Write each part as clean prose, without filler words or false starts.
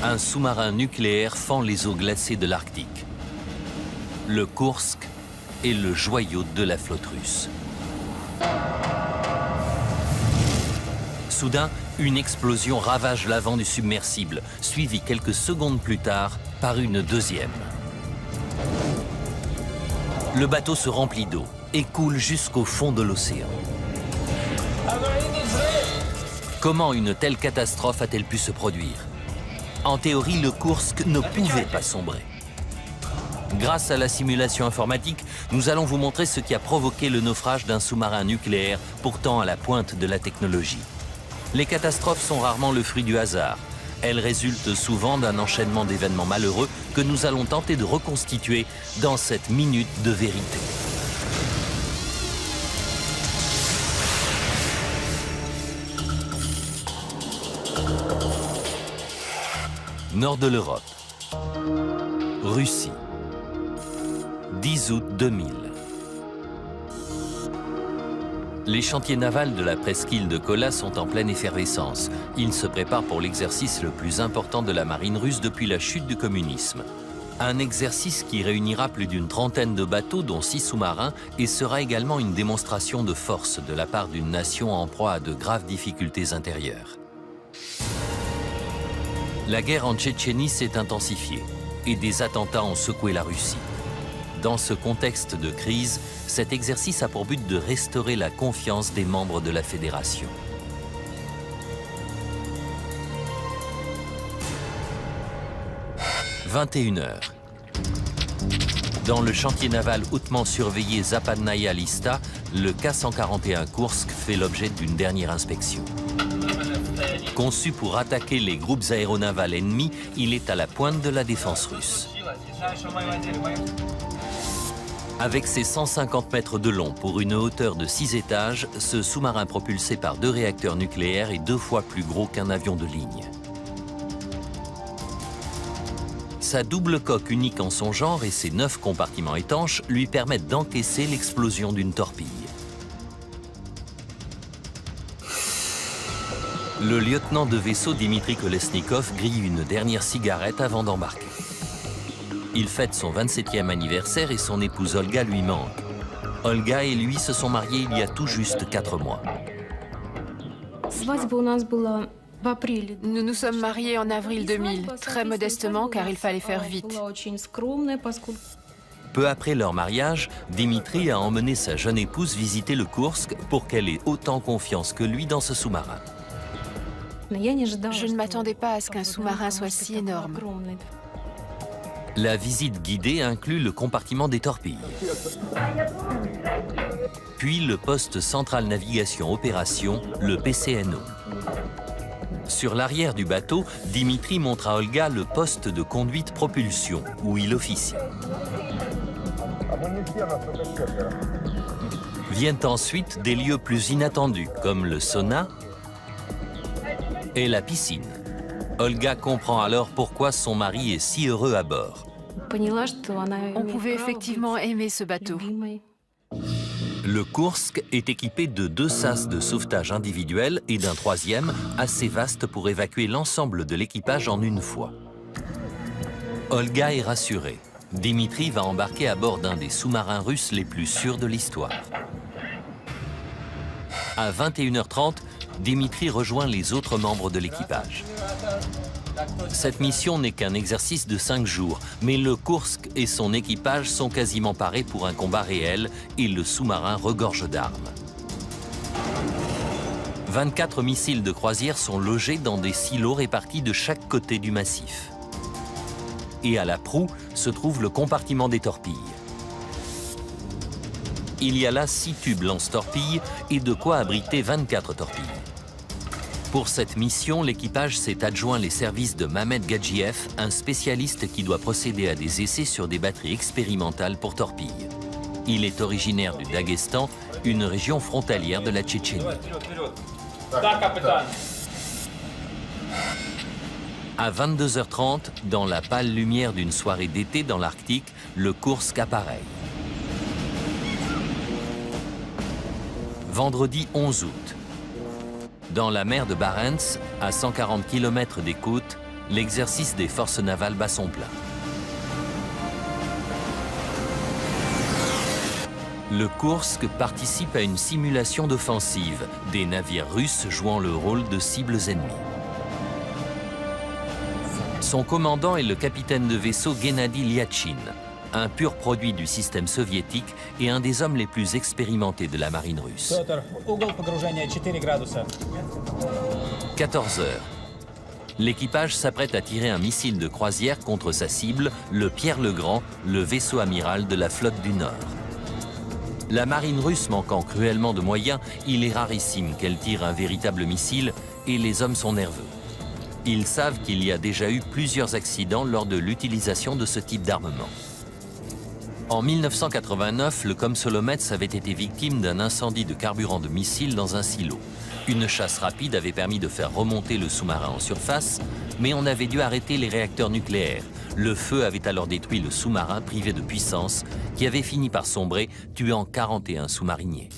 Un sous-marin nucléaire fend les eaux glacées de l'Arctique. Le Kursk est le joyau de la flotte russe. Soudain, une explosion ravage l'avant du submersible, suivie quelques secondes plus tard par une deuxième. Le bateau se remplit d'eau et coule jusqu'au fond de l'océan. Comment une telle catastrophe a-t-elle pu se produire? En théorie, le Kursk ne pouvait pas sombrer. Grâce à la simulation informatique, nous allons vous montrer ce qui a provoqué le naufrage d'un sous-marin nucléaire, pourtant à la pointe de la technologie. Les catastrophes sont rarement le fruit du hasard. Elles résultent souvent d'un enchaînement d'événements malheureux que nous allons tenter de reconstituer dans cette minute de vérité. Nord de l'Europe. Russie. 10 août 2000. Les chantiers navals de la presqu'île de Kola sont en pleine effervescence. Ils se préparent pour l'exercice le plus important de la marine russe depuis la chute du communisme. Un exercice qui réunira plus d'une trentaine de bateaux, dont 6 sous-marins, et sera également une démonstration de force de la part d'une nation en proie à de graves difficultés intérieures. La guerre en Tchétchénie s'est intensifiée et des attentats ont secoué la Russie. Dans ce contexte de crise, cet exercice a pour but de restaurer la confiance des membres de la fédération. « 21h. Dans le chantier naval hautement surveillé Zapadnaya Lista, le K-141 Kursk fait l'objet d'une dernière inspection. Conçu pour attaquer les groupes aéronavals ennemis, il est à la pointe de la défense russe. Avec ses 150 mètres de long pour une hauteur de 6 étages, ce sous-marin propulsé par 2 réacteurs nucléaires est 2 fois plus gros qu'un avion de ligne. Sa double coque unique en son genre et ses 9 compartiments étanches lui permettent d'encaisser l'explosion d'une torpille. Le lieutenant de vaisseau Dimitri Kolesnikov grille une dernière cigarette avant d'embarquer. Il fête son 27e anniversaire et son épouse Olga lui manque. Olga et lui se sont mariés il y a tout juste 4 mois. Nous nous sommes mariés en avril 2000, très modestement car il fallait faire vite. Peu après leur mariage, Dimitri a emmené sa jeune épouse visiter le Kursk pour qu'elle ait autant confiance que lui dans ce sous-marin. Je ne m'attendais pas à ce qu'un sous-marin soit si énorme. La visite guidée inclut le compartiment des torpilles, puis le poste central navigation opération, le PCNO. Sur l'arrière du bateau, Dimitri montre à Olga le poste de conduite propulsion, où il officie. Viennent ensuite des lieux plus inattendus, comme le sauna et la piscine. Olga comprend alors pourquoi son mari est si heureux à bord. On pouvait effectivement aimer ce bateau. Le Kursk est équipé de 2 sas de sauvetage individuels et d'un 3e, assez vaste pour évacuer l'ensemble de l'équipage en une fois. Olga est rassurée. Dimitri va embarquer à bord d'un des sous-marins russes les plus sûrs de l'histoire. À 21h30, Dimitri rejoint les autres membres de l'équipage. Cette mission n'est qu'un exercice de 5 jours, mais le Kursk et son équipage sont quasiment parés pour un combat réel et le sous-marin regorge d'armes. 24 missiles de croisière sont logés dans des silos répartis de chaque côté du massif. Et à la proue se trouve le compartiment des torpilles. Il y a là 6 tubes lance-torpilles et de quoi abriter 24 torpilles. Pour cette mission, l'équipage s'est adjoint les services de Mamed Gadjiev, un spécialiste qui doit procéder à des essais sur des batteries expérimentales pour torpilles. Il est originaire du Daghestan, une région frontalière de la Tchétchénie. À 22h30, dans la pâle lumière d'une soirée d'été dans l'Arctique, le Kursk appareille. Vendredi 11 août. Dans la mer de Barents, à 140 km des côtes, l'exercice des forces navales bat son plein. Le Kursk participe à une simulation d'offensive, des navires russes jouant le rôle de cibles ennemies. Son commandant est le capitaine de vaisseau Gennady Lyachin, un pur produit du système soviétique et un des hommes les plus expérimentés de la marine russe. 14 heures. L'équipage s'apprête à tirer un missile de croisière contre sa cible, le Pierre-le-Grand, le vaisseau amiral de la flotte du Nord. La marine russe manquant cruellement de moyens, il est rarissime qu'elle tire un véritable missile et les hommes sont nerveux. Ils savent qu'il y a déjà eu plusieurs accidents lors de l'utilisation de ce type d'armement. En 1989, le Komsomolets avait été victime d'un incendie de carburant de missile dans un silo. Une chasse rapide avait permis de faire remonter le sous-marin en surface, mais on avait dû arrêter les réacteurs nucléaires. Le feu avait alors détruit le sous-marin privé de puissance, qui avait fini par sombrer, tuant 41 sous-mariniers.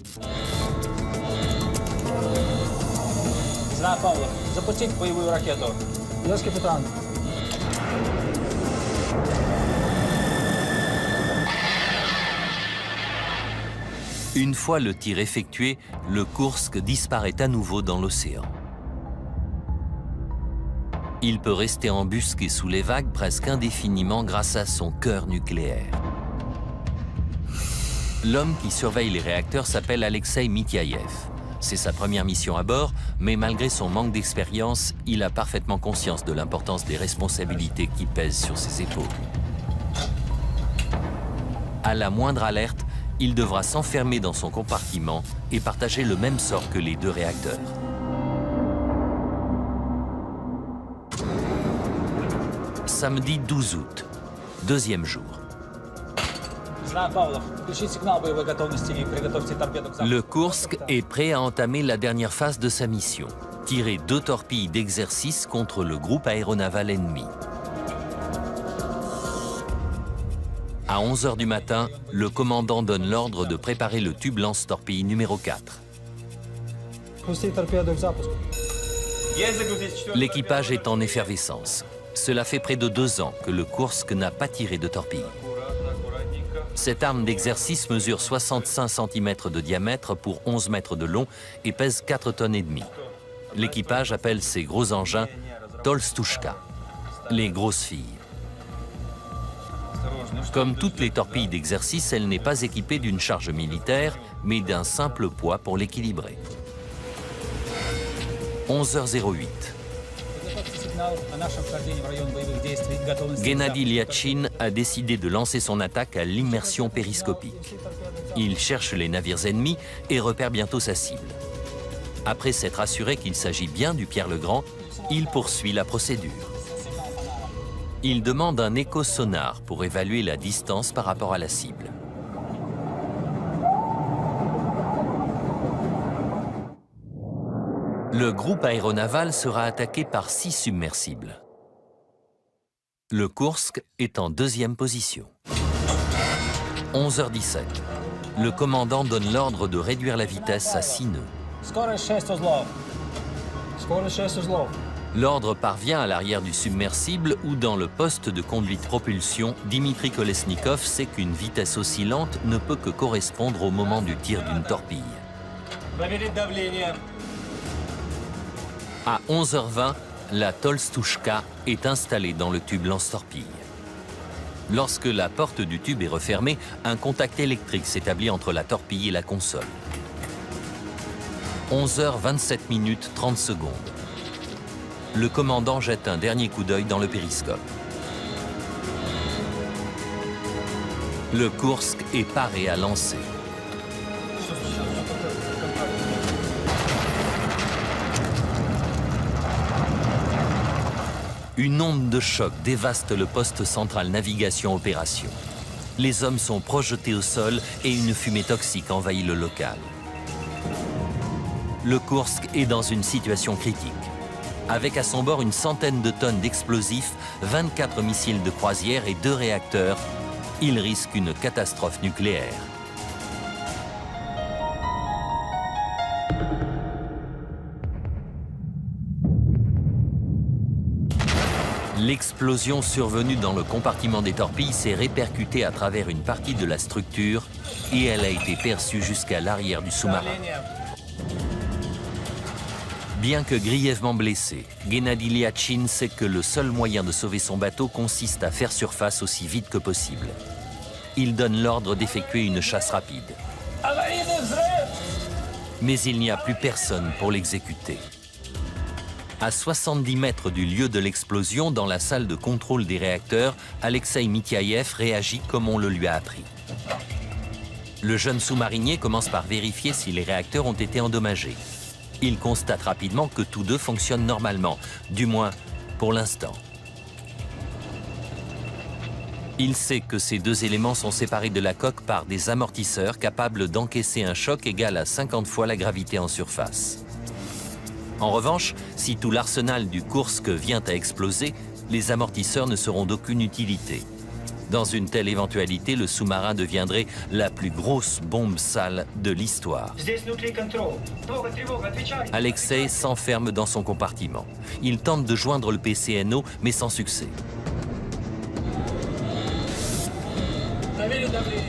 Une fois le tir effectué, le Kursk disparaît à nouveau dans l'océan. Il peut rester embusqué sous les vagues presque indéfiniment grâce à son cœur nucléaire. L'homme qui surveille les réacteurs s'appelle Alexei Mityayev. C'est sa première mission à bord, mais malgré son manque d'expérience, il a parfaitement conscience de l'importance des responsabilités qui pèsent sur ses épaules. À la moindre alerte, il devra s'enfermer dans son compartiment et partager le même sort que les deux réacteurs. Samedi 12 août, deuxième jour. Le Kursk est prêt à entamer la dernière phase de sa mission, tirer 2 torpilles d'exercice contre le groupe aéronaval ennemi. À 11 h du matin, le commandant donne l'ordre de préparer le tube lance-torpille numéro 4. L'équipage est en effervescence. Cela fait près de 2 ans que le Kursk n'a pas tiré de torpille. Cette arme d'exercice mesure 65 cm de diamètre pour 11 mètres de long et pèse 4,5 tonnes. L'équipage appelle ces gros engins Tolstushka, les grosses filles. Comme toutes les torpilles d'exercice, elle n'est pas équipée d'une charge militaire, mais d'un simple poids pour l'équilibrer. 11h08. Gennady Lyachin a décidé de lancer son attaque à l'immersion périscopique. Il cherche les navires ennemis et repère bientôt sa cible. Après s'être assuré qu'il s'agit bien du Pierre-le-Grand, il poursuit la procédure. Il demande un écho-sonar pour évaluer la distance par rapport à la cible. Le groupe aéronaval sera attaqué par 6 submersibles. Le Kursk est en deuxième position. 11h17. Le commandant donne l'ordre de réduire la vitesse à 6 nœuds. L'ordre parvient à l'arrière du submersible où, dans le poste de conduite propulsion, Dimitri Kolesnikov sait qu'une vitesse oscillante ne peut que correspondre au moment du tir d'une torpille. À 11h20, la Tolstushka est installée dans le tube lance-torpille. Lorsque la porte du tube est refermée, un contact électrique s'établit entre la torpille et la console. 11h27 30 secondes. Le commandant jette un dernier coup d'œil dans le périscope. Le Kursk est paré à lancer. Une onde de choc dévaste le poste central navigation-opération. Les hommes sont projetés au sol et une fumée toxique envahit le local. Le Kursk est dans une situation critique. Avec à son bord une centaine de tonnes d'explosifs, 24 missiles de croisière et 2 réacteurs, il risque une catastrophe nucléaire. L'explosion survenue dans le compartiment des torpilles s'est répercutée à travers une partie de la structure et elle a été perçue jusqu'à l'arrière du sous-marin. Bien que grièvement blessé, Gennady Lyachin sait que le seul moyen de sauver son bateau consiste à faire surface aussi vite que possible. Il donne l'ordre d'effectuer une chasse rapide. Mais il n'y a plus personne pour l'exécuter. À 70 mètres du lieu de l'explosion, dans la salle de contrôle des réacteurs, Alexei Mityaev réagit comme on le lui a appris. Le jeune sous-marinier commence par vérifier si les réacteurs ont été endommagés. Il constate rapidement que tous deux fonctionnent normalement, du moins pour l'instant. Il sait que ces deux éléments sont séparés de la coque par des amortisseurs capables d'encaisser un choc égal à 50 fois la gravité en surface. En revanche, si tout l'arsenal du Kursk vient à exploser, les amortisseurs ne seront d'aucune utilité. Dans une telle éventualité, le sous-marin deviendrait la plus grosse bombe sale de l'histoire. Alexei s'enferme dans son compartiment. Il tente de joindre le PCNO, mais sans succès.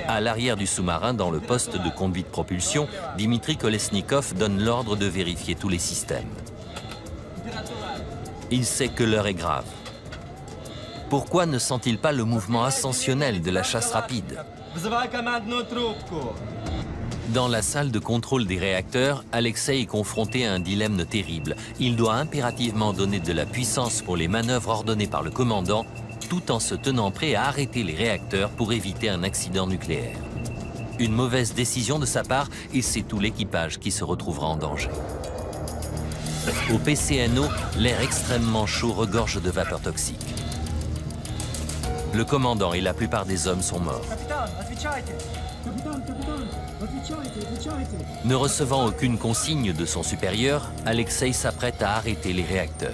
À l'arrière du sous-marin, dans le poste de conduit de propulsion, Dimitri Kolesnikov donne l'ordre de vérifier tous les systèmes. Il sait que l'heure est grave. Pourquoi ne sent-il pas le mouvement ascensionnel de la chasse rapide? Dans la salle de contrôle des réacteurs, Alexei est confronté à un dilemme terrible. Il doit impérativement donner de la puissance pour les manœuvres ordonnées par le commandant, tout en se tenant prêt à arrêter les réacteurs pour éviter un accident nucléaire. Une mauvaise décision de sa part et c'est tout l'équipage qui se retrouvera en danger. Au PCNO, l'air extrêmement chaud regorge de vapeur toxique. Le commandant et la plupart des hommes sont morts. Ne recevant aucune consigne de son supérieur, Alexei s'apprête à arrêter les réacteurs.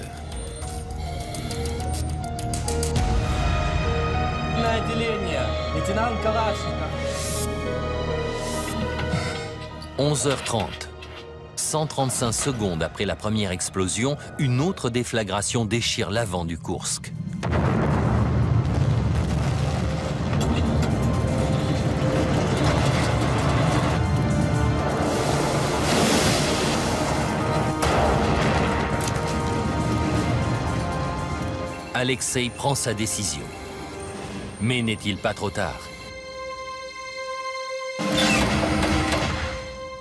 11h30. 135 secondes après la première explosion, une autre déflagration déchire l'avant du Kursk. Alexei prend sa décision. Mais n'est-il pas trop tard?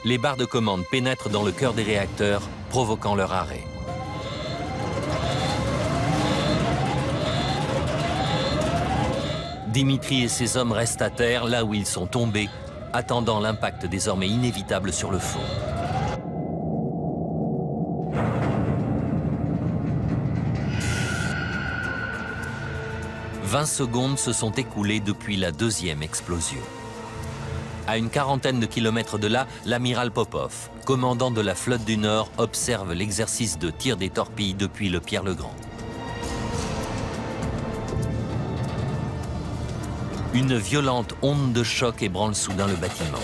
Les barres de commande pénètrent dans le cœur des réacteurs, provoquant leur arrêt. Dimitri et ses hommes restent à terre, là où ils sont tombés, attendant l'impact désormais inévitable sur le fond. « 20 secondes se sont écoulées depuis la deuxième explosion. À une quarantaine de kilomètres de là, l'amiral Popov, commandant de la flotte du Nord, observe l'exercice de tir des torpilles depuis le Pierre-le-Grand. Une violente onde de choc ébranle soudain le bâtiment.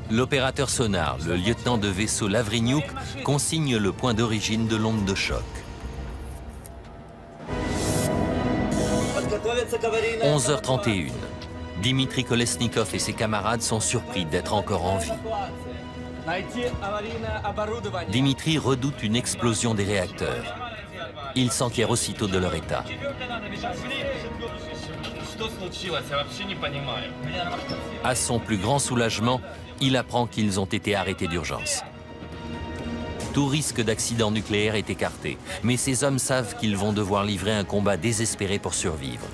L'opérateur sonar, le lieutenant de vaisseau Lavrigniouk, consigne le point d'origine de l'onde de choc. 11h31. Dimitri Kolesnikov et ses camarades sont surpris d'être encore en vie. Dimitri redoute une explosion des réacteurs. Il s'enquiert aussitôt de leur état. À son plus grand soulagement, il apprend qu'ils ont été arrêtés d'urgence. Tout risque d'accident nucléaire est écarté, mais ces hommes savent qu'ils vont devoir livrer un combat désespéré pour survivre.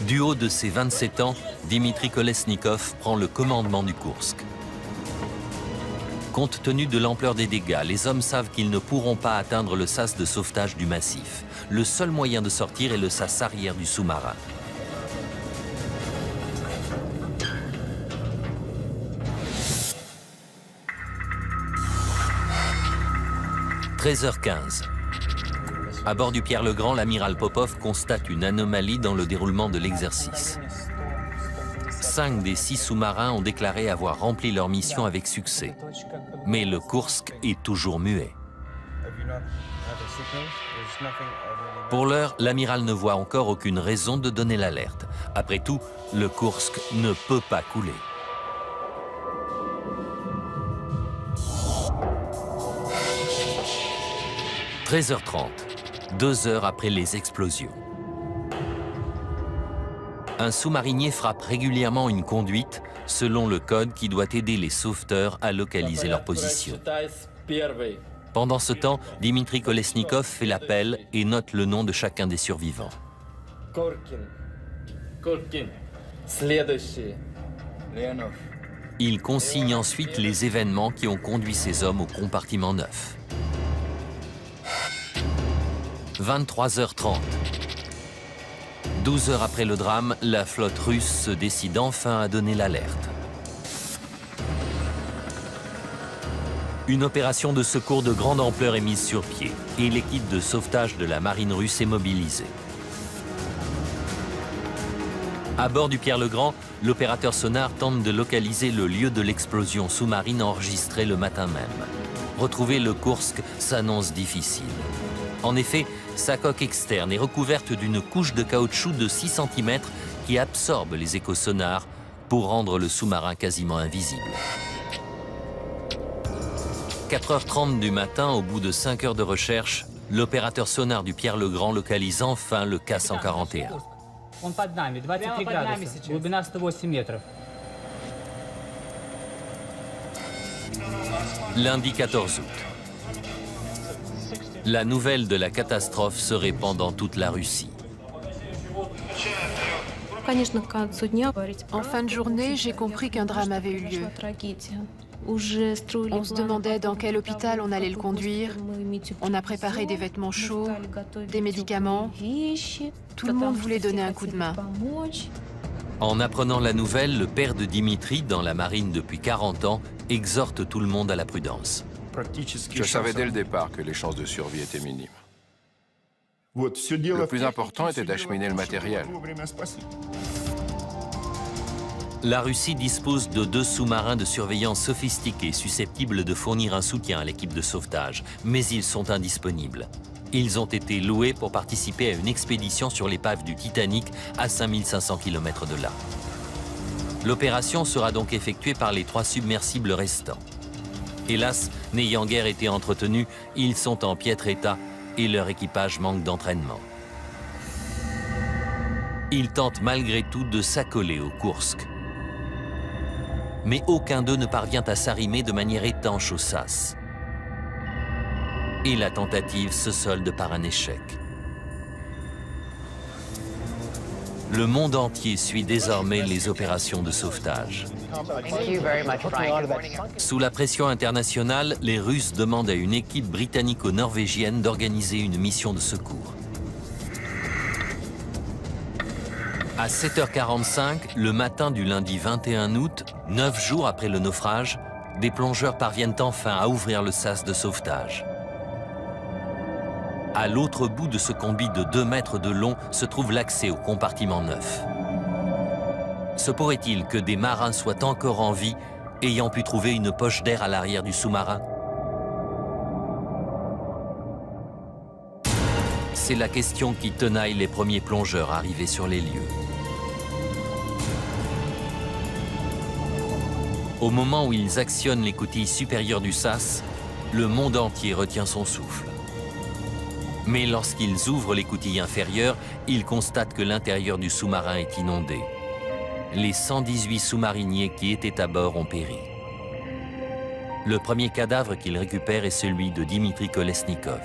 Du haut de ses 27 ans, Dimitri Kolesnikov prend le commandement du Kursk. Compte tenu de l'ampleur des dégâts, les hommes savent qu'ils ne pourront pas atteindre le sas de sauvetage du massif. Le seul moyen de sortir est le sas arrière du sous-marin. « 13h15. À bord du Pierre-le-Grand, l'amiral Popov constate une anomalie dans le déroulement de l'exercice. 5 des 6 sous-marins ont déclaré avoir rempli leur mission avec succès. Mais le Kursk est toujours muet. Pour l'heure, l'amiral ne voit encore aucune raison de donner l'alerte. Après tout, le Kursk ne peut pas couler. « 13h30, 2 heures après les explosions. Un sous-marinier frappe régulièrement une conduite selon le code qui doit aider les sauveteurs à localiser leur position. Pendant ce temps, Dimitri Kolesnikov fait l'appel et note le nom de chacun des survivants. Il consigne ensuite les événements qui ont conduit ces hommes au compartiment 9. 23h30. 12 heures après le drame, la flotte russe se décide enfin à donner l'alerte. Une opération de secours de grande ampleur est mise sur pied et l'équipe de sauvetage de la marine russe est mobilisée. À bord du Pierre-le-Grand, l'opérateur sonar tente de localiser le lieu de l'explosion sous-marine enregistrée le matin même. Retrouver le Kursk s'annonce difficile. En effet, sa coque externe est recouverte d'une couche de caoutchouc de 6 cm qui absorbe les échos sonars pour rendre le sous-marin quasiment invisible. 4h30 du matin, au bout de 5 heures de recherche, l'opérateur sonar du Pierre-le-Grand localise enfin le K-141. Lundi 14 août. La nouvelle de la catastrophe se répand dans toute la Russie. En fin de journée, j'ai compris qu'un drame avait eu lieu. On se demandait dans quel hôpital on allait le conduire. On a préparé des vêtements chauds, des médicaments. Tout le monde voulait donner un coup de main. En apprenant la nouvelle, le père de Dimitri, dans la marine depuis 40 ans, exhorte tout le monde à la prudence. Je savais dès le départ que les chances de survie étaient minimes. Le plus important était d'acheminer le matériel. La Russie dispose de 2 sous-marins de surveillance sophistiqués susceptibles de fournir un soutien à l'équipe de sauvetage, mais ils sont indisponibles. Ils ont été loués pour participer à une expédition sur l'épave du Titanic à 5500 km de là. L'opération sera donc effectuée par les 3 submersibles restants. Hélas, n'ayant guère été entretenus, ils sont en piètre état et leur équipage manque d'entraînement. Ils tentent malgré tout de s'accoler au Kursk. Mais aucun d'eux ne parvient à s'arrimer de manière étanche au sas. Et la tentative se solde par un échec. Le monde entier suit désormais les opérations de sauvetage. Sous la pression internationale, les Russes demandent à une équipe britannico-norvégienne d'organiser une mission de secours. À 7h45, le matin du lundi 21 août, 9 jours après le naufrage, des plongeurs parviennent enfin à ouvrir le sas de sauvetage. À l'autre bout de ce combi de 2 mètres de long se trouve l'accès au compartiment 9. Se pourrait-il que des marins soient encore en vie, ayant pu trouver une poche d'air à l'arrière du sous-marin? C'est la question qui tenaille les premiers plongeurs arrivés sur les lieux. Au moment où ils actionnent les coutilles supérieures du sas, le monde entier retient son souffle. Mais lorsqu'ils ouvrent les coutilles inférieures, ils constatent que l'intérieur du sous-marin est inondé. Les 118 sous-mariniers qui étaient à bord ont péri. Le premier cadavre qu'ils récupèrent est celui de Dimitri Kolesnikov.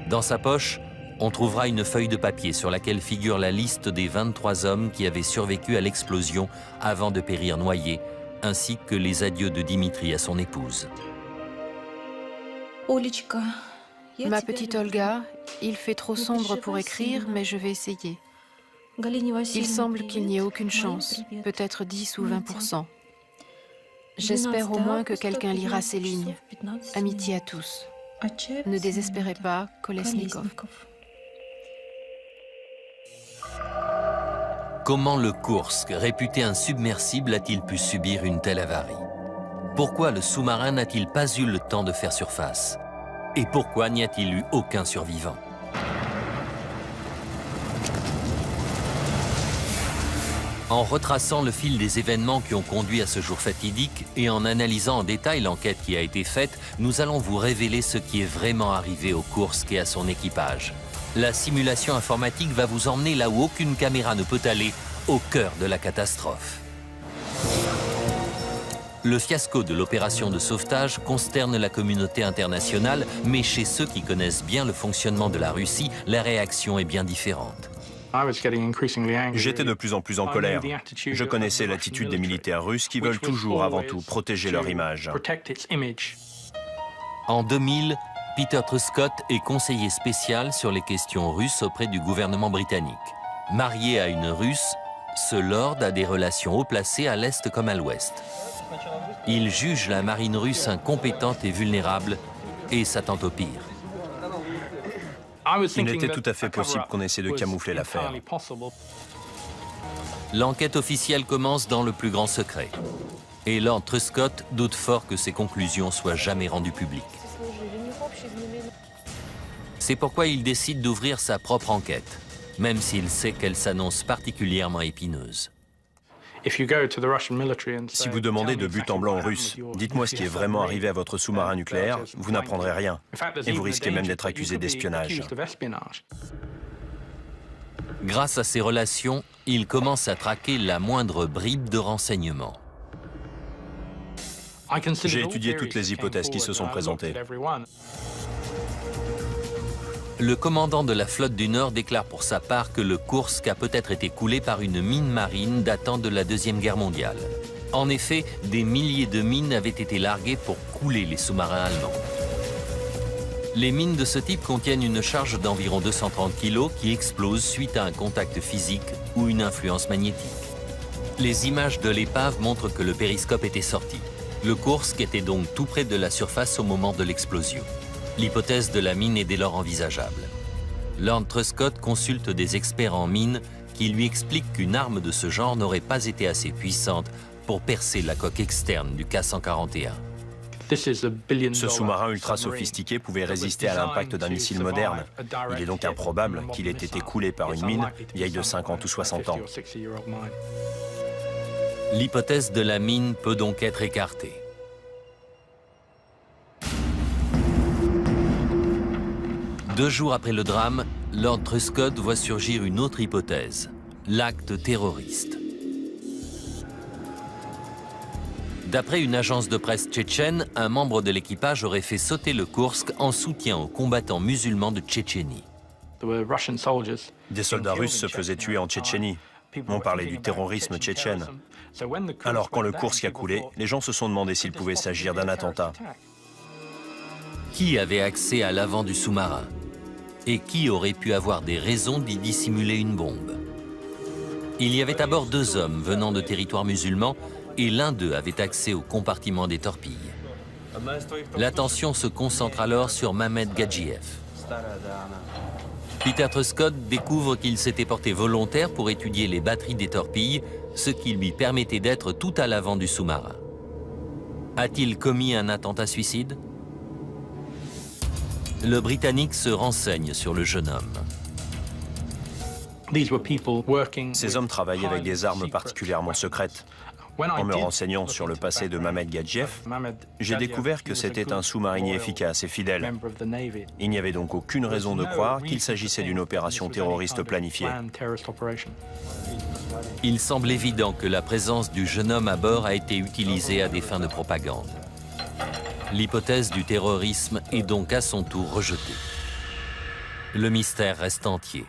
Dans sa poche, on trouvera une feuille de papier sur laquelle figure la liste des 23 hommes qui avaient survécu à l'explosion avant de périr noyés, ainsi que les adieux de Dimitri à son épouse. Ma petite Olga, il fait trop sombre pour écrire, mais je vais essayer. Il semble qu'il n'y ait aucune chance, peut-être 10 ou 20%. J'espère au moins que quelqu'un lira ces lignes. Amitié à tous. Ne désespérez pas, Kolesnikov. Comment le Kursk, réputé insubmersible, a-t-il pu subir une telle avarie? Pourquoi le sous-marin n'a-t-il pas eu le temps de faire surface? Et pourquoi n'y a-t-il eu aucun survivant? En retraçant le fil des événements qui ont conduit à ce jour fatidique et en analysant en détail l'enquête qui a été faite, nous allons vous révéler ce qui est vraiment arrivé au Kursk et à son équipage. La simulation informatique va vous emmener là où aucune caméra ne peut aller, au cœur de la catastrophe. Le fiasco de l'opération de sauvetage consterne la communauté internationale, mais chez ceux qui connaissent bien le fonctionnement de la Russie, la réaction est bien différente. J'étais de plus en plus en colère. Je connaissais l'attitude des militaires russes qui veulent toujours, avant tout, protéger leur image. En 2000, Peter Truscott est conseiller spécial sur les questions russes auprès du gouvernement britannique. Marié à une Russe, ce lord a des relations haut placées à l'Est comme à l'Ouest. Il juge la marine russe incompétente et vulnérable et s'attend au pire. Il était tout à fait possible qu'on essaie de camoufler l'affaire. L'enquête officielle commence dans le plus grand secret. Et Lord Truscott doute fort que ses conclusions soient jamais rendues publiques. C'est pourquoi il décide d'ouvrir sa propre enquête, même s'il sait qu'elle s'annonce particulièrement épineuse. Si vous demandez de but en blanc aux Russes, dites-moi ce qui est vraiment arrivé à votre sous-marin nucléaire, vous n'apprendrez rien. Et vous risquez même d'être accusé d'espionnage. Grâce à ses relations, il commence à traquer la moindre bribe de renseignements. J'ai étudié toutes les hypothèses qui se sont présentées. Le commandant de la flotte du Nord déclare pour sa part que le Kursk a peut-être été coulé par une mine marine datant de la Deuxième Guerre mondiale. En effet, des milliers de mines avaient été larguées pour couler les sous-marins allemands. Les mines de ce type contiennent une charge d'environ 230 kg qui explose suite à un contact physique ou une influence magnétique. Les images de l'épave montrent que le périscope était sorti. Le Kursk était donc tout près de la surface au moment de l'explosion. L'hypothèse de la mine est dès lors envisageable. Lord Truscott consulte des experts en mines qui lui expliquent qu'une arme de ce genre n'aurait pas été assez puissante pour percer la coque externe du K-141. Ce sous-marin ultra sophistiqué pouvait résister à l'impact d'un missile moderne. Il est donc improbable qu'il ait été coulé par une mine vieille de 50 ou 60 ans. L'hypothèse de la mine peut donc être écartée. Deux jours après le drame, Lord Truscott voit surgir une autre hypothèse, l'acte terroriste. D'après une agence de presse tchétchène, un membre de l'équipage aurait fait sauter le Kursk en soutien aux combattants musulmans de Tchétchénie. Des soldats russes se faisaient tuer en Tchétchénie. On parlait du terrorisme tchétchène. Alors quand le Kursk a coulé, les gens se sont demandé s'il pouvait s'agir d'un attentat. Qui avait accès à l'avant du sous-marin? Et qui aurait pu avoir des raisons d'y dissimuler une bombe? Il y avait à bord deux hommes venant de territoires musulmans et l'un d'eux avait accès au compartiment des torpilles. L'attention se concentre alors sur Mehmet Gadjiev. Peter Truscott découvre qu'il s'était porté volontaire pour étudier les batteries des torpilles, ce qui lui permettait d'être tout à l'avant du sous-marin. A-t-il commis un attentat suicide? Le Britannique se renseigne sur le jeune homme. Ces hommes travaillaient avec des armes particulièrement secrètes. En me renseignant sur le passé de Mehmet Gadjiev, j'ai découvert que c'était un sous-marinier efficace et fidèle. Il n'y avait donc aucune raison de croire qu'il s'agissait d'une opération terroriste planifiée. Il semble évident que la présence du jeune homme à bord a été utilisée à des fins de propagande. L'hypothèse du terrorisme est donc à son tour rejetée. Le mystère reste entier.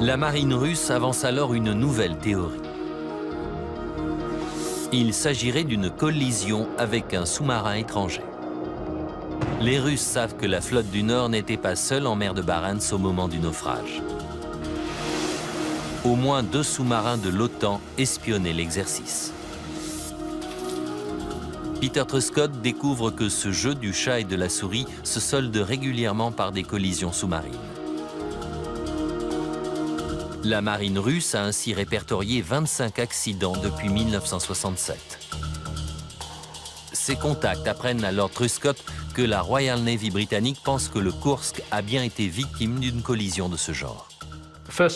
La marine russe avance alors une nouvelle théorie. Il s'agirait d'une collision avec un sous-marin étranger. Les Russes savent que la flotte du Nord n'était pas seule en mer de Barents au moment du naufrage. Au moins 2 sous-marins de l'OTAN espionnaient l'exercice. Peter Truscott découvre que ce jeu du chat et de la souris se solde régulièrement par des collisions sous-marines. La marine russe a ainsi répertorié 25 accidents depuis 1967. Ses contacts apprennent à Lord Truscott que la Royal Navy britannique pense que le Kursk a bien été victime d'une collision de ce genre.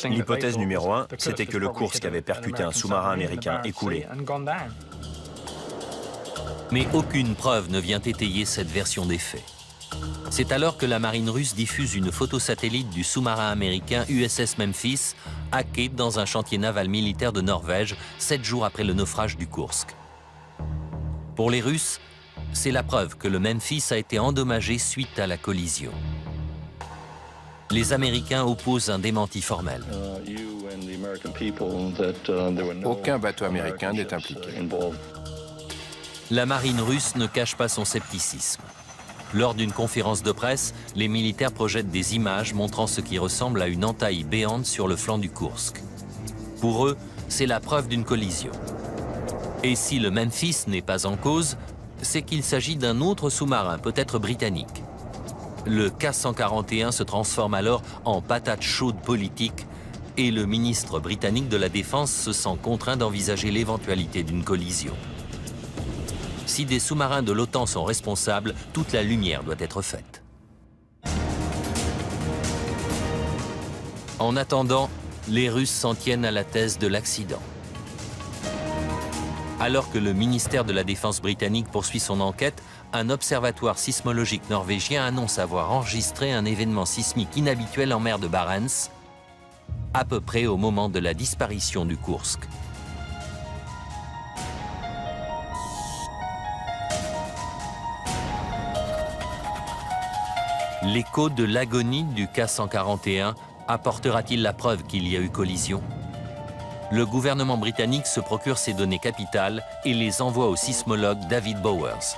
L'hypothèse numéro 1, c'était que le Kursk avait percuté un sous-marin américain et coulé. Mais aucune preuve ne vient étayer cette version des faits. C'est alors que la marine russe diffuse une photo satellite du sous-marin américain USS Memphis, hacké dans un chantier naval militaire de Norvège, 7 jours après le naufrage du Kursk. Pour les Russes, c'est la preuve que le Memphis a été endommagé suite à la collision. Les Américains opposent un démenti formel. Aucun bateau américain n'est impliqué. La marine russe ne cache pas son scepticisme. Lors d'une conférence de presse, les militaires projettent des images montrant ce qui ressemble à une entaille béante sur le flanc du Kursk. Pour eux, c'est la preuve d'une collision. Et si le Memphis n'est pas en cause, c'est qu'il s'agit d'un autre sous-marin, peut-être britannique. Le K-141 se transforme alors en patate chaude politique et le ministre britannique de la Défense se sent contraint d'envisager l'éventualité d'une collision. Si des sous-marins de l'OTAN sont responsables, toute la lumière doit être faite. En attendant, les Russes s'en tiennent à la thèse de l'accident. Alors que le ministère de la Défense britannique poursuit son enquête, un observatoire sismologique norvégien annonce avoir enregistré un événement sismique inhabituel en mer de Barents, à peu près au moment de la disparition du Kursk. L'écho de l'agonie du K-141 apportera-t-il la preuve qu'il y a eu collision? Le gouvernement britannique se procure ces données capitales et les envoie au sismologue David Bowers.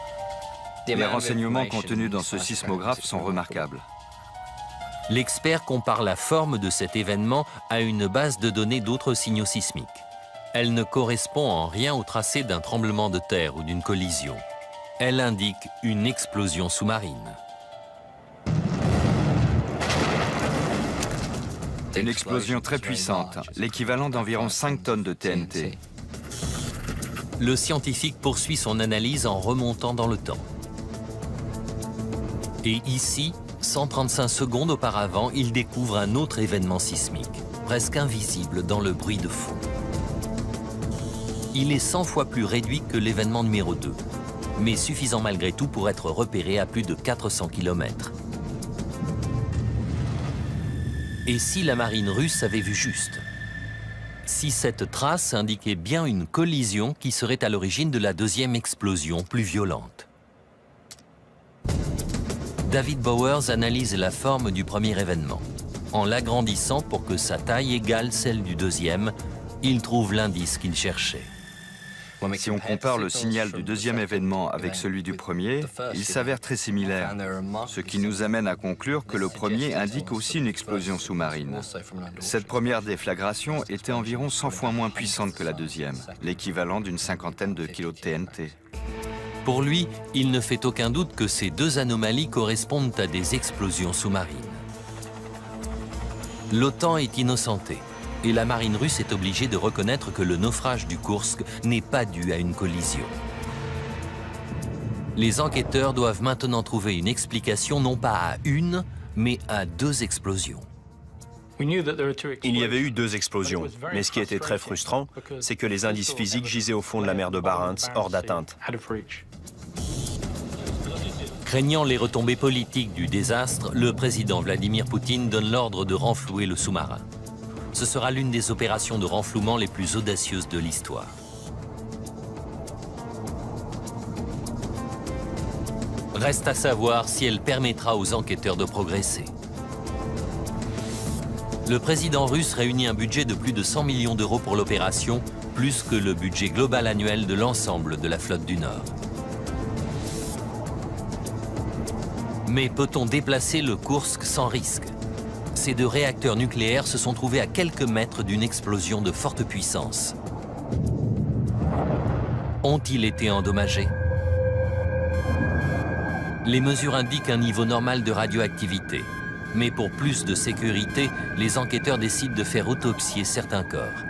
Les renseignements contenus dans ce sismographe sont remarquables. L'expert compare la forme de cet événement à une base de données d'autres signaux sismiques. Elle ne correspond en rien au tracé d'un tremblement de terre ou d'une collision. Elle indique une explosion sous-marine. Une explosion très puissante, l'équivalent d'environ 5 tonnes de TNT. Le scientifique poursuit son analyse en remontant dans le temps. Et ici, 135 secondes auparavant, il découvre un autre événement sismique, presque invisible dans le bruit de fond. Il est 100 fois plus réduit que l'événement numéro 2, mais suffisant malgré tout pour être repéré à plus de 400 km. Et si la marine russe avait vu juste? Si cette trace indiquait bien une collision qui serait à l'origine de la deuxième explosion plus violente? David Bowers analyse la forme du premier événement. En l'agrandissant pour que sa taille égale celle du deuxième, il trouve l'indice qu'il cherchait. Si on compare le signal du deuxième événement avec celui du premier, il s'avère très similaire, ce qui nous amène à conclure que le premier indique aussi une explosion sous-marine. Cette première déflagration était environ 100 fois moins puissante que la deuxième, l'équivalent d'une 50aine de kilos de TNT. Pour lui, il ne fait aucun doute que ces deux anomalies correspondent à des explosions sous-marines. L'OTAN est innocentée. Et la marine russe est obligée de reconnaître que le naufrage du Kursk n'est pas dû à une collision. Les enquêteurs doivent maintenant trouver une explication non pas à une, mais à deux explosions. Il y avait eu 2 explosions, mais ce qui était très frustrant, c'est que les indices physiques gisaient au fond de la mer de Barents, hors d'atteinte. Craignant les retombées politiques du désastre, le président Vladimir Poutine donne l'ordre de renflouer le sous-marin. Ce sera l'une des opérations de renflouement les plus audacieuses de l'histoire. Reste à savoir si elle permettra aux enquêteurs de progresser. Le président russe réunit un budget de plus de 100 millions d'euros pour l'opération, plus que le budget global annuel de l'ensemble de la flotte du Nord. Mais peut-on déplacer le Kursk sans risque? Ces 2 réacteurs nucléaires se sont trouvés à quelques mètres d'une explosion de forte puissance. Ont-ils été endommagés? Les mesures indiquent un niveau normal de radioactivité. Mais pour plus de sécurité, les enquêteurs décident de faire autopsier certains corps.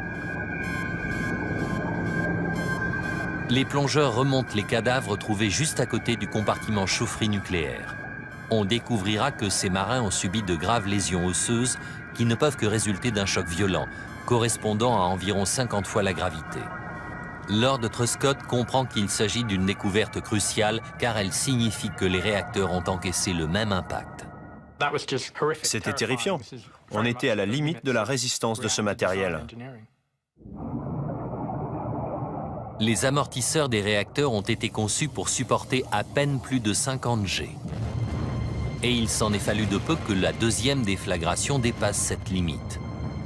Les plongeurs remontent les cadavres trouvés juste à côté du compartiment chaufferie nucléaire. On découvrira que ces marins ont subi de graves lésions osseuses qui ne peuvent que résulter d'un choc violent, correspondant à environ 50 fois la gravité. Lord Truscott comprend qu'il s'agit d'une découverte cruciale car elle signifie que les réacteurs ont encaissé le même impact. C'était terrifiant. On était à la limite de la résistance de ce matériel. Les amortisseurs des réacteurs ont été conçus pour supporter à peine plus de 50 G. Et il s'en est fallu de peu que la deuxième déflagration dépasse cette limite.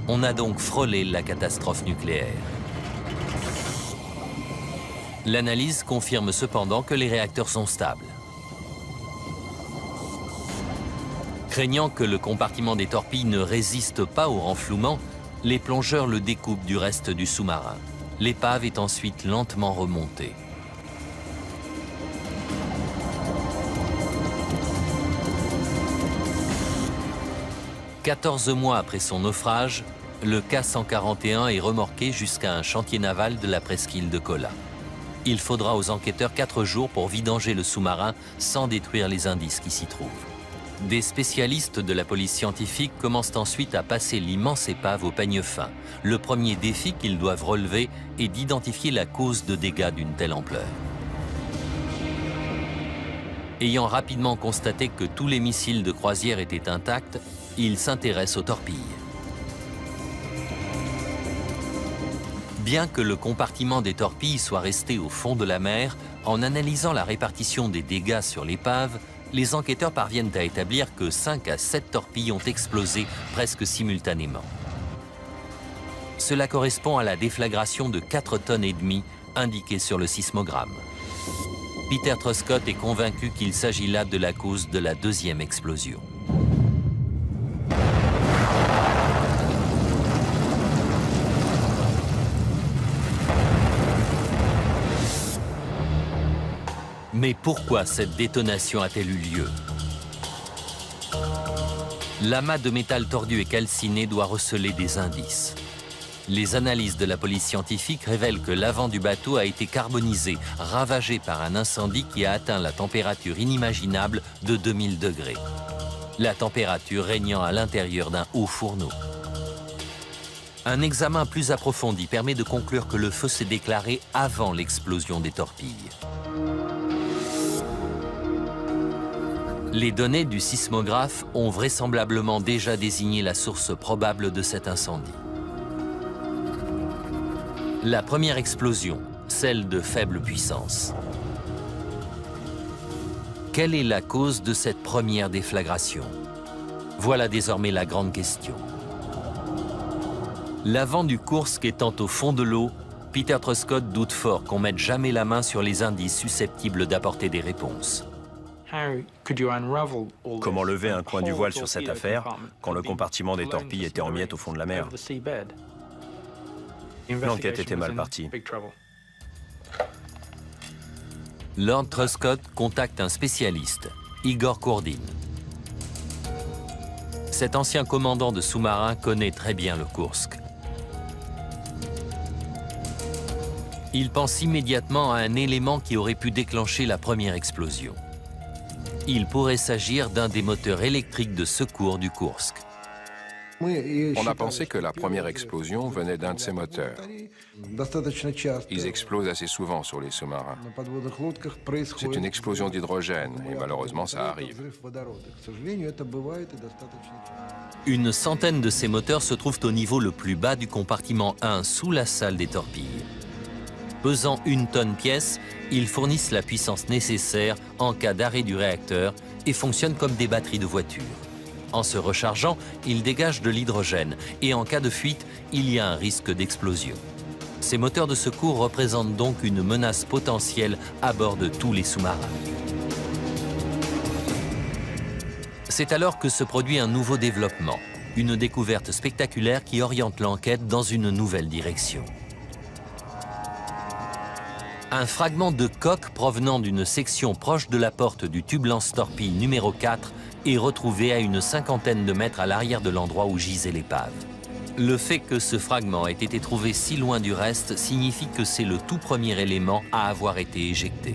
On a donc frôlé la catastrophe nucléaire. L'analyse confirme cependant que les réacteurs sont stables. Craignant que le compartiment des torpilles ne résiste pas au renflouement, les plongeurs le découpent du reste du sous-marin. L'épave est ensuite lentement remontée. « 14 mois après son naufrage, le K-141 est remorqué jusqu'à un chantier naval de la presqu'île de Kola. Il faudra aux enquêteurs 4 jours pour vidanger le sous-marin sans détruire les indices qui s'y trouvent. Des spécialistes de la police scientifique commencent ensuite à passer l'immense épave au peigne fin. Le premier défi qu'ils doivent relever est d'identifier la cause de dégâts d'une telle ampleur. Ayant rapidement constaté que tous les missiles de croisière étaient intacts, ils s'intéressent aux torpilles. Bien que le compartiment des torpilles soit resté au fond de la mer, en analysant la répartition des dégâts sur l'épave, les enquêteurs parviennent à établir que 5 à 7 torpilles ont explosé presque simultanément. Cela correspond à la déflagration de 4,5 tonnes indiquée sur le sismogramme. Peter Truscott est convaincu qu'il s'agit là de la cause de la deuxième explosion. Mais pourquoi cette détonation a-t-elle eu lieu? L'amas de métal tordu et calciné doit receler des indices. Les analyses de la police scientifique révèlent que l'avant du bateau a été carbonisé, ravagé par un incendie qui a atteint la température inimaginable de 2000 degrés. La température régnant à l'intérieur d'un haut fourneau. Un examen plus approfondi permet de conclure que le feu s'est déclaré avant l'explosion des torpilles. Les données du sismographe ont vraisemblablement déjà désigné la source probable de cet incendie. La première explosion, celle de faible puissance. Quelle est la cause de cette première déflagration? Voilà désormais la grande question. L'avant du Kursk étant au fond de l'eau, Peter Truscott doute fort qu'on mette jamais la main sur les indices susceptibles d'apporter des réponses. Comment lever un coin du voile sur cette affaire quand le compartiment des torpilles était en miettes au fond de la mer? L'enquête était mal partie. Lord Truscott contacte un spécialiste, Igor Kurdin. Cet ancien commandant de sous-marin connaît très bien le Kursk. Il pense immédiatement à un élément qui aurait pu déclencher la première explosion. Il pourrait s'agir d'un des moteurs électriques de secours du Kursk. On a pensé que la première explosion venait d'un de ces moteurs. Ils explosent assez souvent sur les sous-marins. C'est une explosion d'hydrogène et malheureusement ça arrive. Une centaine de ces moteurs se trouvent au niveau le plus bas du compartiment 1, sous la salle des torpilles. Pesant 1 tonne pièce, ils fournissent la puissance nécessaire en cas d'arrêt du réacteur et fonctionnent comme des batteries de voiture. En se rechargeant, ils dégagent de l'hydrogène et en cas de fuite, il y a un risque d'explosion. Ces moteurs de secours représentent donc une menace potentielle à bord de tous les sous-marins. C'est alors que se produit un nouveau développement, une découverte spectaculaire qui oriente l'enquête dans une nouvelle direction. Un fragment de coque provenant d'une section proche de la porte du tube lance-torpille numéro 4 est retrouvé à une 50aine de mètres à l'arrière de l'endroit où gisait l'épave. Le fait que ce fragment ait été trouvé si loin du reste signifie que c'est le tout premier élément à avoir été éjecté.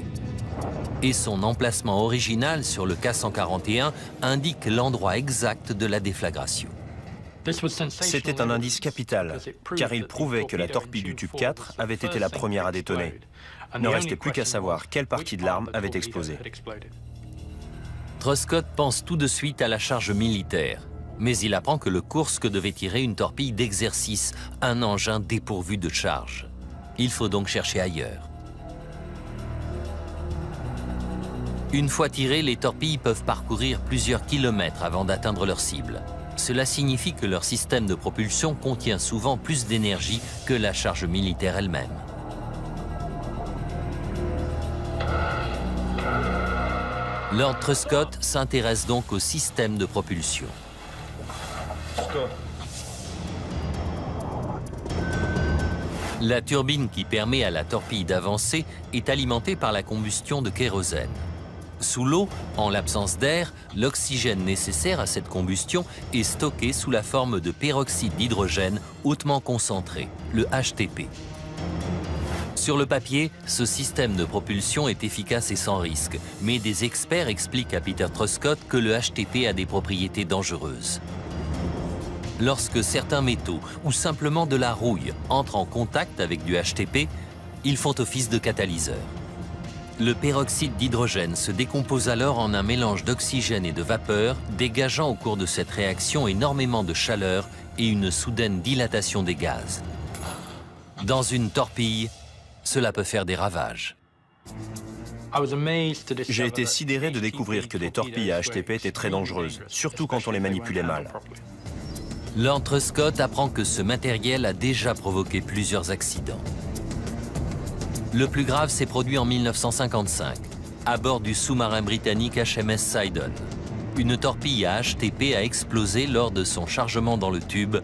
Et son emplacement original sur le K-141 indique l'endroit exact de la déflagration. C'était un indice capital, car il prouvait que la torpille du tube 4 avait été la première à détonner. Il ne restait plus qu'à savoir quelle partie de l'arme avait explosé. Truscott pense tout de suite à la charge militaire, mais il apprend que le Kursk devait tirer une torpille d'exercice, un engin dépourvu de charge. Il faut donc chercher ailleurs. Une fois tirées, les torpilles peuvent parcourir plusieurs kilomètres avant d'atteindre leur cible. Cela signifie que leur système de propulsion contient souvent plus d'énergie que la charge militaire elle-même. Lord Truscott s'intéresse donc au système de propulsion. La turbine qui permet à la torpille d'avancer est alimentée par la combustion de kérosène. Sous l'eau, en l'absence d'air, l'oxygène nécessaire à cette combustion est stocké sous la forme de peroxyde d'hydrogène hautement concentré, le HTP. Sur le papier, ce système de propulsion est efficace et sans risque, mais des experts expliquent à Peter Truscott que le HTP a des propriétés dangereuses. Lorsque certains métaux ou simplement de la rouille entrent en contact avec du HTP, ils font office de catalyseur. Le peroxyde d'hydrogène se décompose alors en un mélange d'oxygène et de vapeur, dégageant au cours de cette réaction énormément de chaleur et une soudaine dilatation des gaz. Dans une torpille, cela peut faire des ravages. J'ai été sidéré de découvrir que des torpilles à HTP étaient très dangereuses, surtout quand on les manipulait mal. Lord Truscott apprend que ce matériel a déjà provoqué plusieurs accidents. Le plus grave s'est produit en 1955, à bord du sous-marin britannique HMS Sidon. Une torpille à HTP a explosé lors de son chargement dans le tube,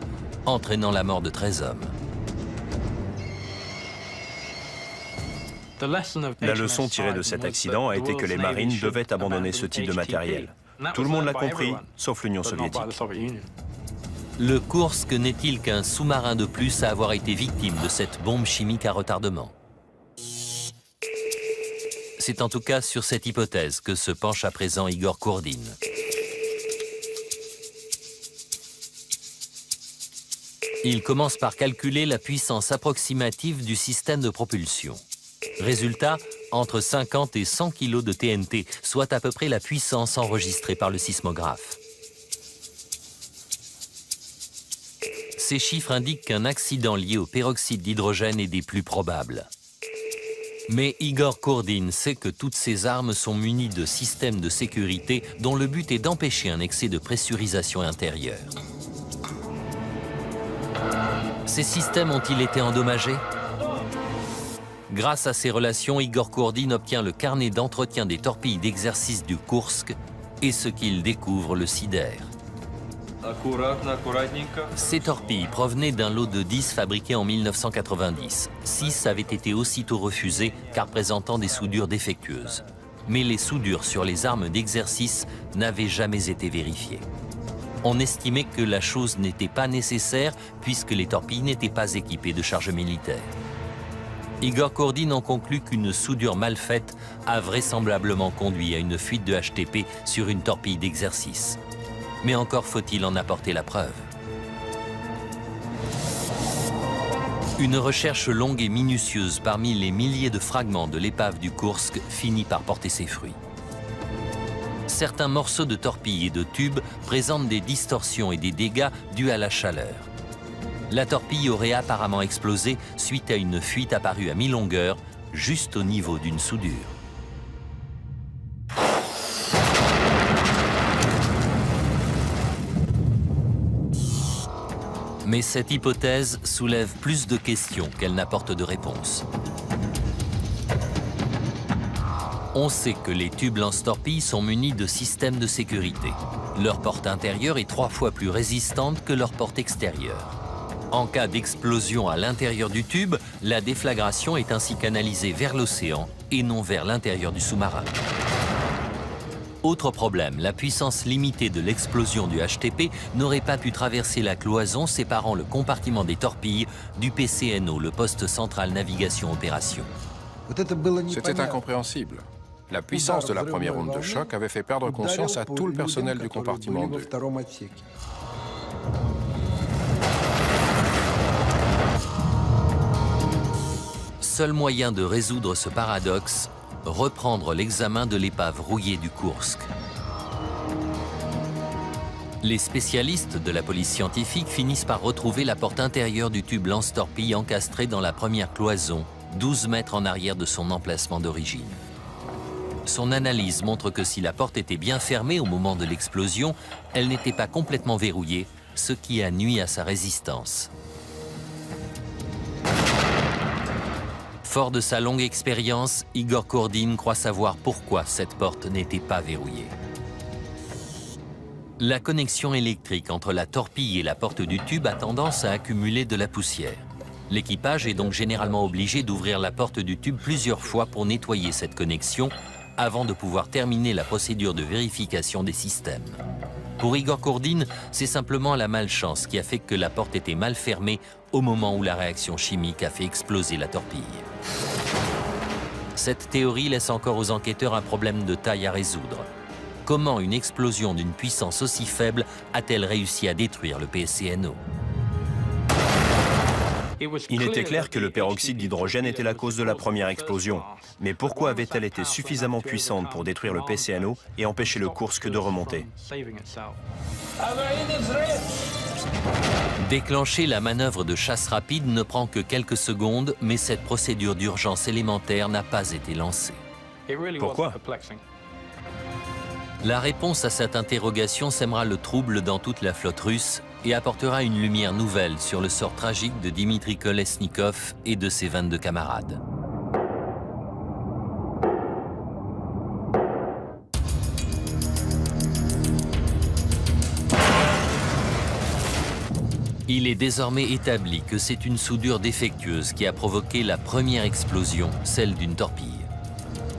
entraînant la mort de 13 hommes. La leçon tirée de cet accident a été que les marines devaient abandonner ce type de matériel. Tout le monde l'a compris, sauf l'Union soviétique. Le Kursk n'est-il qu'un sous-marin de plus à avoir été victime de cette bombe chimique à retardement? C'est en tout cas sur cette hypothèse que se penche à présent Igor Kourdin. Il commence par calculer la puissance approximative du système de propulsion. Résultat, entre 50 et 100 kg de TNT, soit à peu près la puissance enregistrée par le sismographe. Ces chiffres indiquent qu'un accident lié au peroxyde d'hydrogène est des plus probables. Mais Igor Kourdin sait que toutes ces armes sont munies de systèmes de sécurité dont le but est d'empêcher un excès de pressurisation intérieure. Ces systèmes ont-ils été endommagés? Grâce à ces relations, Igor Kourdin obtient le carnet d'entretien des torpilles d'exercice du Kursk et ce qu'il découvre le sidère. Ces torpilles provenaient d'un lot de 10 fabriqués en 1990. 6 avaient été aussitôt refusés car présentant des soudures défectueuses. Mais les soudures sur les armes d'exercice n'avaient jamais été vérifiées. On estimait que la chose n'était pas nécessaire puisque les torpilles n'étaient pas équipées de charge militaire. Igor Kourdin en conclut qu'une soudure mal faite a vraisemblablement conduit à une fuite de HTP sur une torpille d'exercice. Mais encore faut-il en apporter la preuve. Une recherche longue et minutieuse parmi les milliers de fragments de l'épave du Kursk finit par porter ses fruits. Certains morceaux de torpilles et de tubes présentent des distorsions et des dégâts dus à la chaleur. La torpille aurait apparemment explosé suite à une fuite apparue à mi-longueur, juste au niveau d'une soudure. Mais cette hypothèse soulève plus de questions qu'elle n'apporte de réponses. On sait que les tubes lance-torpilles sont munis de systèmes de sécurité. Leur porte intérieure est 3 fois plus résistante que leur porte extérieure. En cas d'explosion à l'intérieur du tube, la déflagration est ainsi canalisée vers l'océan et non vers l'intérieur du sous-marin. Autre problème, la puissance limitée de l'explosion du HTP n'aurait pas pu traverser la cloison séparant le compartiment des torpilles du PCNO, le poste central navigation opération. C'était incompréhensible. La puissance de la première onde de choc avait fait perdre conscience à tout le personnel du compartiment 2. Seul moyen de résoudre ce paradoxe, reprendre l'examen de l'épave rouillée du Kursk. Les spécialistes de la police scientifique finissent par retrouver la porte intérieure du tube lance-torpille encastré dans la première cloison, 12 mètres en arrière de son emplacement d'origine. Son analyse montre que si la porte était bien fermée au moment de l'explosion, elle n'était pas complètement verrouillée, ce qui a nui à sa résistance. Fort de sa longue expérience, Igor Kordin croit savoir pourquoi cette porte n'était pas verrouillée. La connexion électrique entre la torpille et la porte du tube a tendance à accumuler de la poussière. L'équipage est donc généralement obligé d'ouvrir la porte du tube plusieurs fois pour nettoyer cette connexion avant de pouvoir terminer la procédure de vérification des systèmes. Pour Igor Kordin, c'est simplement la malchance qui a fait que la porte était mal fermée au moment où la réaction chimique a fait exploser la torpille. Cette théorie laisse encore aux enquêteurs un problème de taille à résoudre. Comment une explosion d'une puissance aussi faible a-t-elle réussi à détruire le PCNO? Il était clair que le peroxyde d'hydrogène était la cause de la première explosion. Mais pourquoi avait-elle été suffisamment puissante pour détruire le PCNO et empêcher le Kursk de remonter? Déclencher la manœuvre de chasse rapide ne prend que quelques secondes, mais cette procédure d'urgence élémentaire n'a pas été lancée. Pourquoi? La réponse à cette interrogation sèmera le trouble dans toute la flotte russe et apportera une lumière nouvelle sur le sort tragique de Dimitri Kolesnikov et de ses 22 camarades. Il est désormais établi que c'est une soudure défectueuse qui a provoqué la première explosion, celle d'une torpille.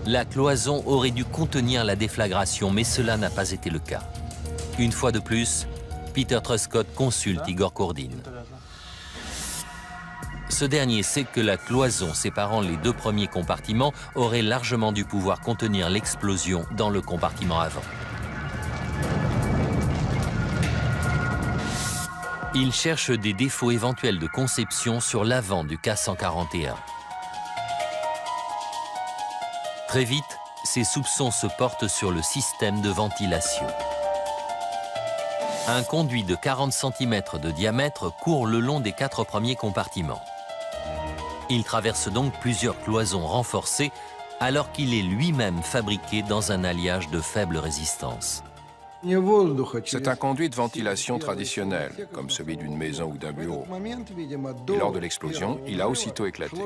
La cloison aurait dû contenir la déflagration, mais cela n'a pas été le cas. Une fois de plus, Peter Truscott consulte Igor Kordin. Ce dernier sait que la cloison séparant les deux premiers compartiments aurait largement dû pouvoir contenir l'explosion dans le compartiment avant. Il cherche des défauts éventuels de conception sur l'avant du K-141. Très vite, ses soupçons se portent sur le système de ventilation. Un conduit de 40 cm de diamètre court le long des 4 premiers compartiments. Il traverse donc plusieurs cloisons renforcées alors qu'il est lui-même fabriqué dans un alliage de faible résistance. C'est un conduit de ventilation traditionnel, comme celui d'une maison ou d'un bureau. Et lors de l'explosion, il a aussitôt éclaté.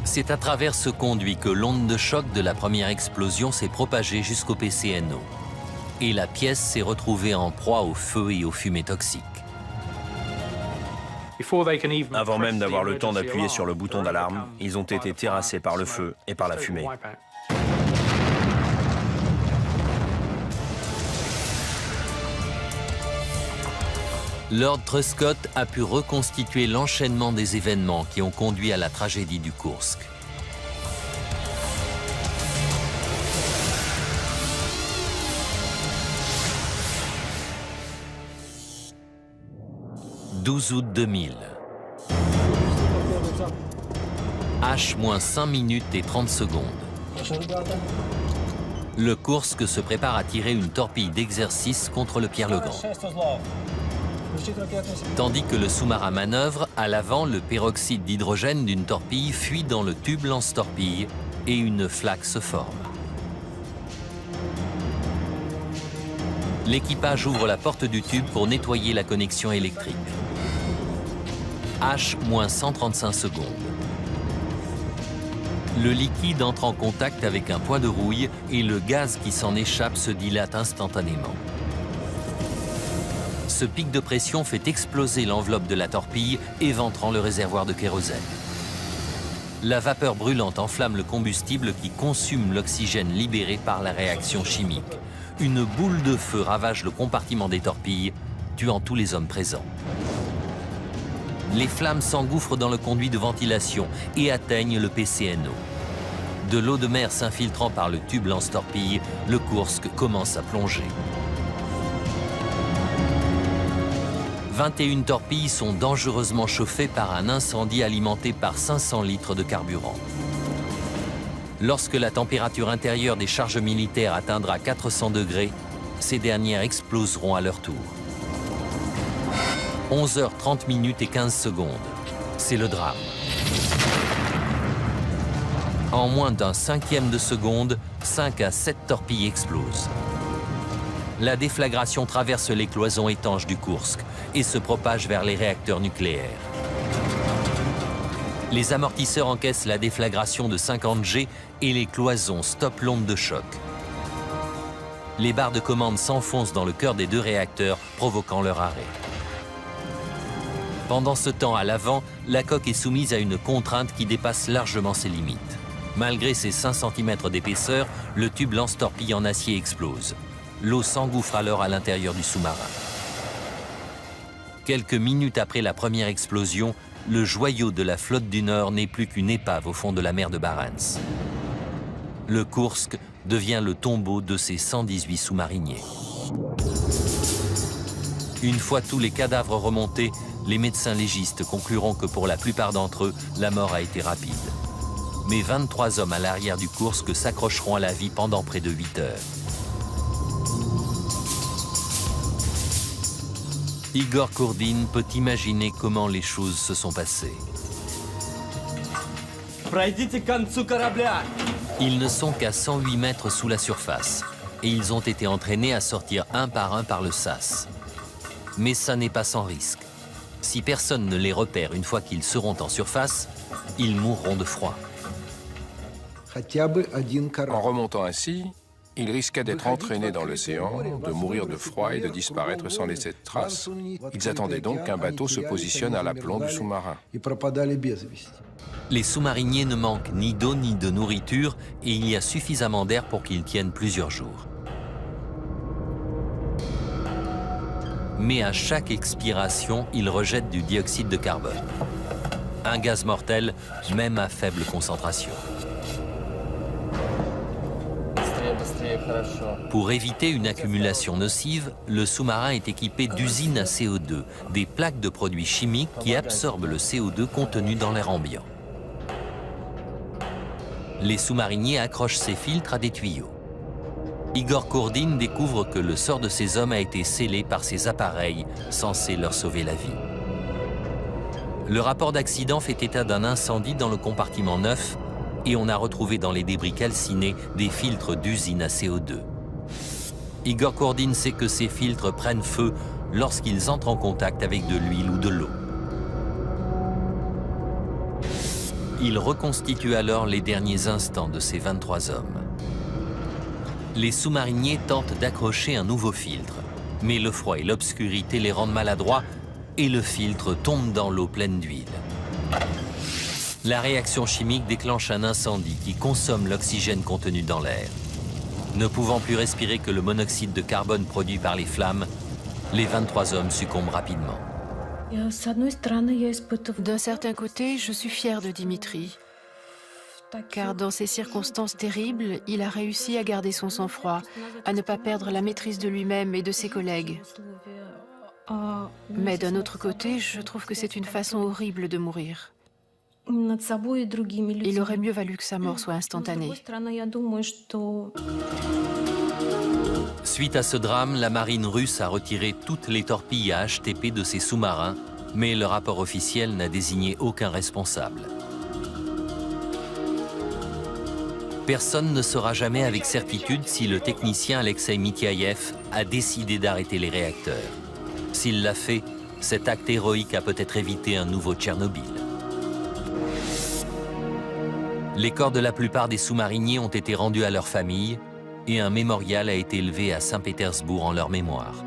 C'est à travers ce conduit que l'onde de choc de la première explosion s'est propagée jusqu'au PCNO. Et la pièce s'est retrouvée en proie au feu et aux fumées toxiques. Avant même d'avoir le temps d'appuyer sur le bouton d'alarme, ils ont été terrassés par le feu et par la fumée. Lord Truscott a pu reconstituer l'enchaînement des événements qui ont conduit à la tragédie du Kursk. « 12 août 2000. H-5 minutes et 30 secondes. Le Kursk se prépare à tirer une torpille d'exercice contre le Pierre-le-Grand. Tandis que le sous-marin manœuvre, à l'avant, le peroxyde d'hydrogène d'une torpille fuit dans le tube lance-torpille et une flaque se forme. L'équipage ouvre la porte du tube pour nettoyer la connexion électrique. H-135 secondes. Le liquide entre en contact avec un point de rouille et le gaz qui s'en échappe se dilate instantanément. Ce pic de pression fait exploser l'enveloppe de la torpille, éventrant le réservoir de kérosène. La vapeur brûlante enflamme le combustible qui consume l'oxygène libéré par la réaction chimique. Une boule de feu ravage le compartiment des torpilles, tuant tous les hommes présents. Les flammes s'engouffrent dans le conduit de ventilation et atteignent le PCNO. De l'eau de mer s'infiltrant par le tube lance-torpille, le Kursk commence à plonger. 21 torpilles sont dangereusement chauffées par un incendie alimenté par 500 litres de carburant. Lorsque la température intérieure des charges militaires atteindra 400 degrés, ces dernières exploseront à leur tour. 11h30 et 15 secondes. C'est le drame. En moins d'un cinquième de seconde, 5 à 7 torpilles explosent. La déflagration traverse les cloisons étanches du Kursk et se propage vers les réacteurs nucléaires. Les amortisseurs encaissent la déflagration de 50 G et les cloisons stoppent l'onde de choc. Les barres de commande s'enfoncent dans le cœur des deux réacteurs, provoquant leur arrêt. Pendant ce temps, à l'avant, la coque est soumise à une contrainte qui dépasse largement ses limites. Malgré ses 5 cm d'épaisseur, le tube lance-torpille en acier explose. L'eau s'engouffre alors à l'intérieur du sous-marin. Quelques minutes après la première explosion, le joyau de la flotte du Nord n'est plus qu'une épave au fond de la mer de Barents. Le Kursk devient le tombeau de ses 118 sous-mariniers. Une fois tous les cadavres remontés, les médecins légistes concluront que pour la plupart d'entre eux, la mort a été rapide. Mais 23 hommes à l'arrière du Kursk s'accrocheront à la vie pendant près de 8 heures. Igor Kurdin peut imaginer comment les choses se sont passées. Ils ne sont qu'à 108 mètres sous la surface et ils ont été entraînés à sortir un par le sas. Mais ça n'est pas sans risque. Si personne ne les repère une fois qu'ils seront en surface, ils mourront de froid. En remontant ainsi, ils risquaient d'être entraînés dans l'océan, de mourir de froid et de disparaître sans laisser de traces. Ils attendaient donc qu'un bateau se positionne à l'aplomb du sous-marin. Les sous-mariniers ne manquent ni d'eau ni de nourriture et il y a suffisamment d'air pour qu'ils tiennent plusieurs jours. Mais à chaque expiration, ils rejettent du dioxyde de carbone. Un gaz mortel, même à faible concentration. Pour éviter une accumulation nocive, le sous-marin est équipé d'usines à CO2, des plaques de produits chimiques qui absorbent le CO2 contenu dans l'air ambiant. Les sous-mariniers accrochent ces filtres à des tuyaux. Igor Kurdin découvre que le sort de ces hommes a été scellé par ces appareils censés leur sauver la vie. Le rapport d'accident fait état d'un incendie dans le compartiment 9 et on a retrouvé dans les débris calcinés des filtres d'usine à CO2. Igor Kurdin sait que ces filtres prennent feu lorsqu'ils entrent en contact avec de l'huile ou de l'eau. Il reconstitue alors les derniers instants de ces 23 hommes. Les sous-mariniers tentent d'accrocher un nouveau filtre, mais le froid et l'obscurité les rendent maladroits et le filtre tombe dans l'eau pleine d'huile. La réaction chimique déclenche un incendie qui consomme l'oxygène contenu dans l'air. Ne pouvant plus respirer que le monoxyde de carbone produit par les flammes, les 23 hommes succombent rapidement. D'un certain côté, je suis fière de Dimitri, car dans ces circonstances terribles, il a réussi à garder son sang-froid, à ne pas perdre la maîtrise de lui-même et de ses collègues. Mais d'un autre côté, je trouve que c'est une façon horrible de mourir. Il aurait mieux valu que sa mort soit instantanée. Suite à ce drame, la marine russe a retiré toutes les torpilles à HTP de ses sous-marins, mais le rapport officiel n'a désigné aucun responsable. Personne ne saura jamais avec certitude si le technicien Alexei Mityayev a décidé d'arrêter les réacteurs. S'il l'a fait, cet acte héroïque a peut-être évité un nouveau Tchernobyl. Les corps de la plupart des sous-mariniers ont été rendus à leurs familles et un mémorial a été élevé à Saint-Pétersbourg en leur mémoire.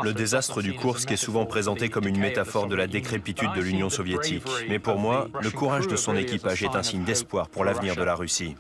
Le désastre du Koursk est souvent présenté comme une métaphore de la décrépitude de l'Union soviétique. Mais pour moi, le courage de son équipage est un signe d'espoir pour l'avenir de la Russie.